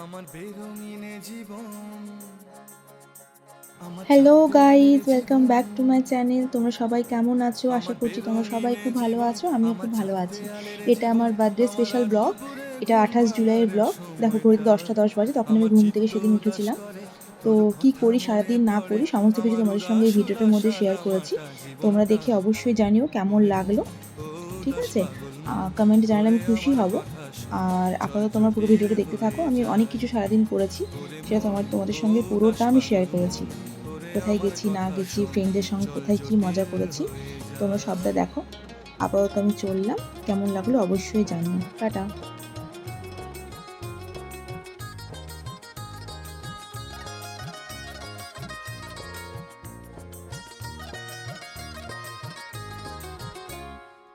আমার বেরঙিনে জীবন। Hello guys, welcome back to my channel. তোমরা সবাই কেমন আছো? আশা করছি তোমরা সবাই খুব ভালো আছো, আমিও খুব ভালো আছি। এটা আমার বার্থডে স্পেশাল ব্লগ। এটা 28 জুলাইয়ের ব্লগ। দেখো ঘড়িতে 10টা 10 বাজে, তখন আমি ঘুম থেকে সেদিন উঠেছিলাম। তো কি করি সারাদিন না করি সমস্ত কিছু তোমাদের সঙ্গে এই ভিডিওটার মধ্যে শেয়ার করেছি। তোমরা দেখে অবশ্যই জানিও কেমন লাগলো, ঠিক আছে? কমেন্টে জানালে আমি খুশি হব। আর আপাতত তোমরা পুরো ভিডিওটা দেখতে থাকো। আমি অনেক কিছু সারাদিন করেছি, সেটা তোমাদের সঙ্গে পুরোটা আমি শেয়ার করেছি। কোথায় গেছি না গেছি, ফ্রেন্ডদের সঙ্গে কোথায় কি মজা করেছি, তোমরা সবটা দেখো। আপাতত আমি চললাম, কেমন লাগলো অবশ্যই জানিও। টাটা।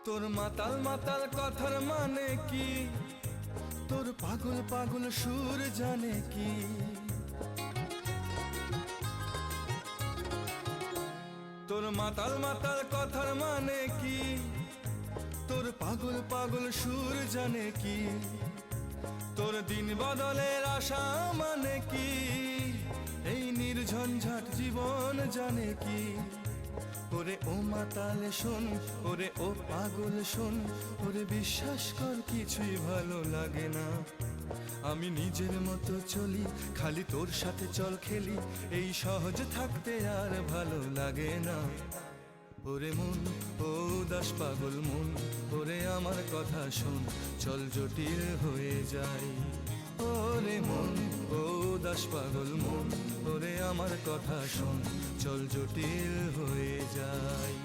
তোর মাতাল মাতাল কথার মানে কি, তোর পাগল পাগল সুর জানে কি, তোর মাতাল মাতাল কথার মানে কি, তোর পাগল পাগল সুর জানে কি, তোর দিন বদলের আশা মানে কি, এই নির্ঝঞ্ঝাট জীবন জানে কি। ওরে ও মাতাল শোন, ওরে ও পাগল শোন, ওরে বিশ্বাস কর কিছুই ভালো লাগে না। আমি নিজের মতো চলি, খালি তোর সাথে চল খেলি, এই সহজ থাকতে আর ভালো লাগে না। ওরে মন, ও উদাস পাগল মন, ওরে আমার কথা শোন, চল জটিল হয়ে যাই। ওরে মন, ও উদাস পাগল মন, ওরে আমার কথা শোন, চল জটিল হয়ে যাই।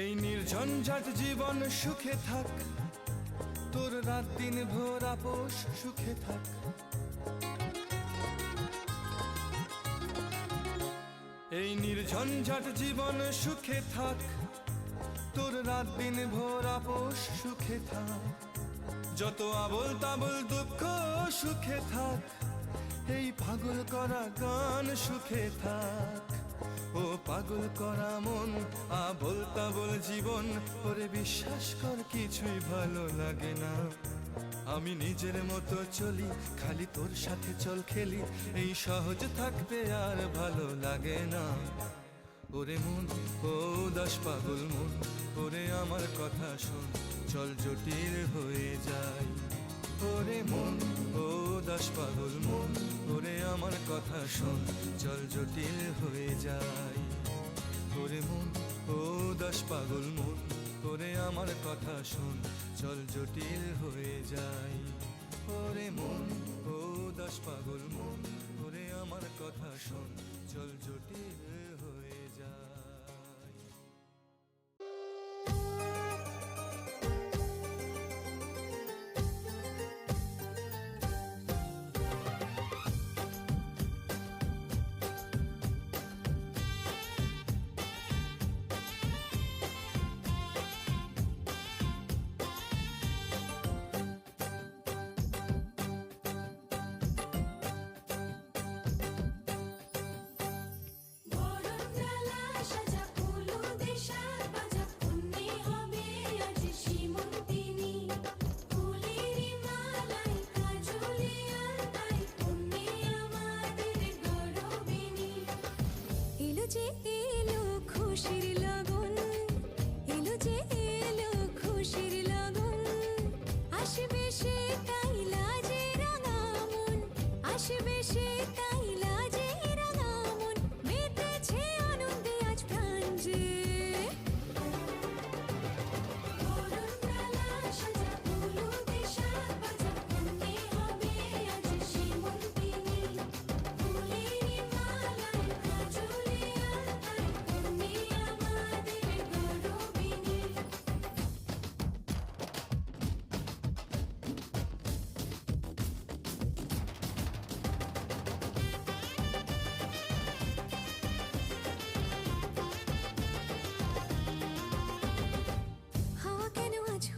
এই নির্ঝঞ্ঝাট জীবন সুখে থাক, তোর রাত দিন ভোর আপোষ সুখে থাক। এই নির্ঝঞ্ঝাট জীবন সুখে থাক, তোর রাত দিন ভোর আপোষ সুখে থাক। যত আবল তাবল দুঃখ সুখে থাক, এই পাগল করা গান সুখে থাক। ও পাগল করা মন, আবল তাবল জীবন, ওরে বিশ্বাস কর কিছুই ভালো লাগে না। আমি নিজের মতো চলি, খালি তোর সাথে চল খেলি, এই সহজ থাকতে আর ভালো লাগে না। ওরে মন, ও উদাস পাগল মন, ওরে আমার কথা শোন, চল জটিল হয়ে যাই। ওরে মন, ও উদাস পাগল মন, ওরে আমার কথা শোন, চল জটিল হয়ে যাই। ওরে মন, ও উদাস পাগল মন, ওরে আমার কথা শোন, চল জটিল হয়ে যাই। ওরে মন, ও উদাস পাগল মন, ওরে আমার কথা শোন, চল জটিল হয়ে যাই।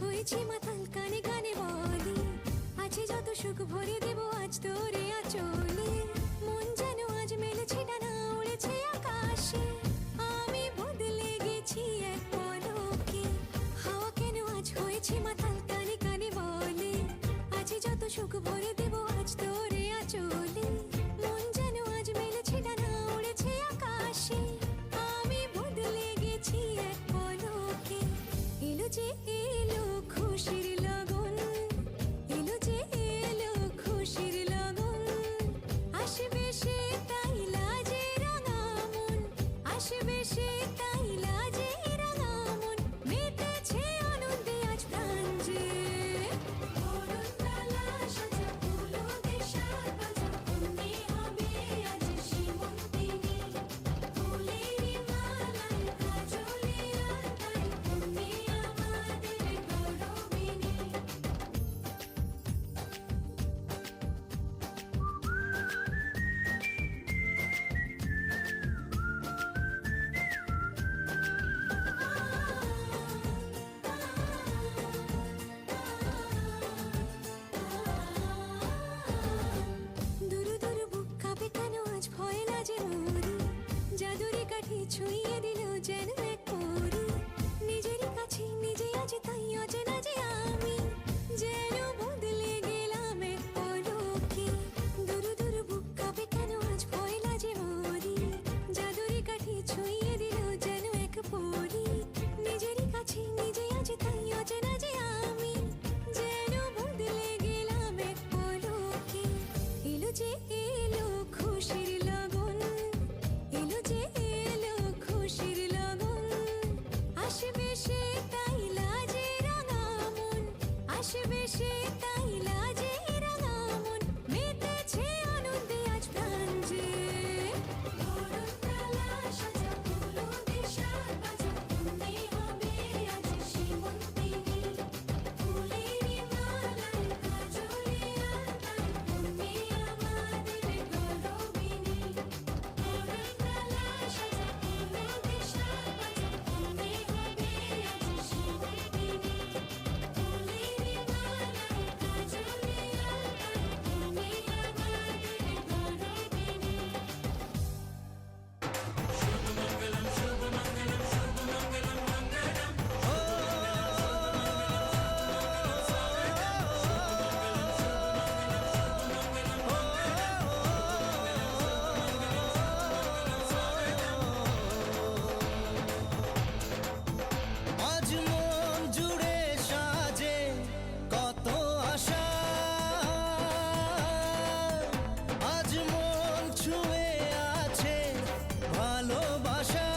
হয়েছি মাতাল, কানে কানে বলি আছে যত সুখ ভরে দেব আজ আজ তোরে আঁচলে, মন যেন আজ মেলেছে ডানা উড়েছে আকাশে। আমি বদলে গেছি এক পলকে, হাওয়া কেন আজ হয়েছে মাতাল কানে কানে বলে, আজ যত সুখ ভরে দেব আজ তোরে আঁচলে, মন যেন আজ মেলেছে ডানা উড়েছে আকাশে। আমি বদলে গেছি এক পলকে, এলো যে এলো খুশির লগন, এলো যে এলো খুশির লগন, আসবে সে তাই লাজে রাঙা মন, আসবে সে তাই লাজে রাঙা মন, মেতেছে আনন্দে আজ প্রাণ যে। বরণডালা সাজা ফুলো দেশার বাজা, অন্যে হবে আজ সীমন্তিনী, ফুলেরই মালায় কাজলে আর তাই, অন্যে আমাদের গৌরবিনী। দুরু দুরু বুক কাঁপে কেন আজ ভয় লাজে মরি, জাদুরি কাঠি ছুঁয়ে দিল যেন এক পরি, নিজেরই কাছে নিজে আজ তাই অচেনা যে আমি, যেন বদলে গেলাম এক পলকে। দুরু দুরু বুক কাঁপে কেন আজ ভয় লাজে মরি, জাদুরি কাঠি ছুঁয়ে দিল যেন এক পরি, নিজেরই কাছে নিজে আজ তাই অচেনা যে আমি, যেন বদলে গেলাম এক পলকে। এলো যে এলো খুশির লগন, এলো যে এলো খুশির লগন, আসবে সে তাই লাজে রাঙা মন, আসবে সে তাই লাজে রাঙা মন, মেতেছে আনন্দে আজ প্রাণ যে। বরণডালা সাজা ফুলো দেশার বাজা, অন্যে হবে আজ সীমন্তিনী, ফুলেরই মালায় কাজলে আর তাই, অন্যে আমাদের গৌরবিনী। বরণডালা সাজা ফুলো দেশার বাজা, অন্যে হবে আজ সীমন্তিনী, ফুলেরই মালায় কাজলে আর তাই, অন্যে আমাদের গৌরবিনী। আজ মন জুড়ে সাজে কত আশা, আজ মন ছুঁয়ে আছে ভালোবাসা,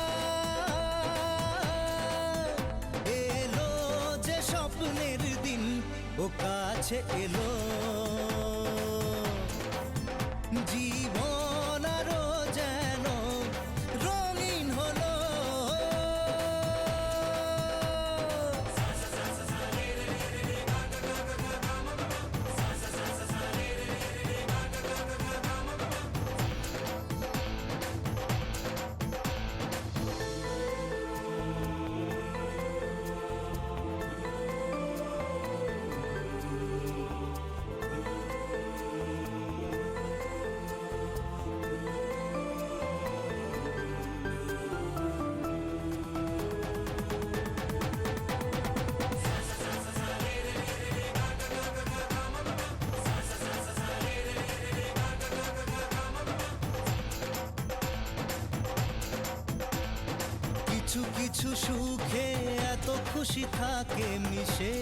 এলো যে স্বপ্নের দিন ও কাছে এলো, জীবন আরো যেন রঙিন হলো। কিছু কিছু সুখে এত খুশি থাকে মিশে,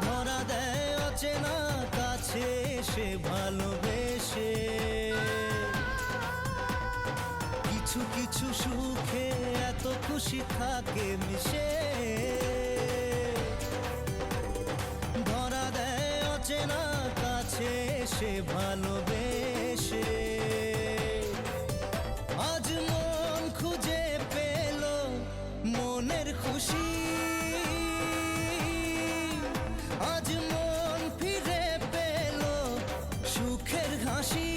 ধরা দেয় অচেনা কাছে সে ভালোবেসে। কিছু কিছু সুখে এত খুশি থাকে মিশে, ধরা দেয় অচেনা কাছে সে ভালোবেসে। আজ মন খুঁজে পেল মনের খুশি, আজ মন ফিরে পেল সুখের হাসি,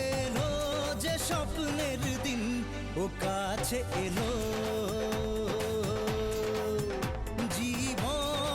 এলো যে স্বপ্নের দিন ও কাছে এলো, জীবন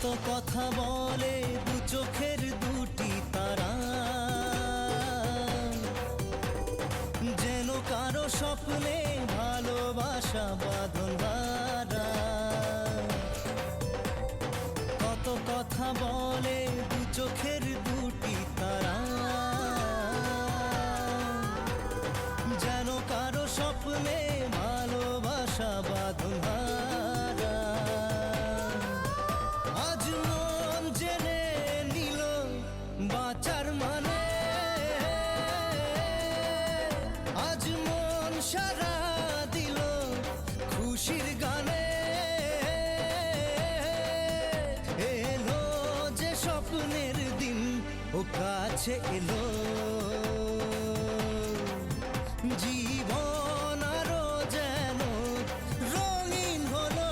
কত কথা বলে দু চোখের দুটি তারা, যেন কারো স্বপ্নে ভালোবাসা বাঁধন হারা। কত কথা বলে দু চোখের দুটি তারা, যেন কারো স্বপ্নে ভালোবাসা বাঁধন হারা। আজ মন জেনে নিল বাঁচার মানে, আজ মন সারা দিল খুশির গানে। এলো যে স্বপ্নের দিন ও কাছে এলো, জীবন আরো যেন রঙিন হলো।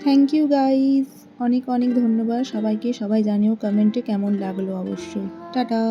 থ্যাংক ইউ গাইস, অনেক অনেক ধন্যবাদ সবাইকে। সবাই জানিও কমেন্টে কেমন লাগলো অবশ্যই। টাটা।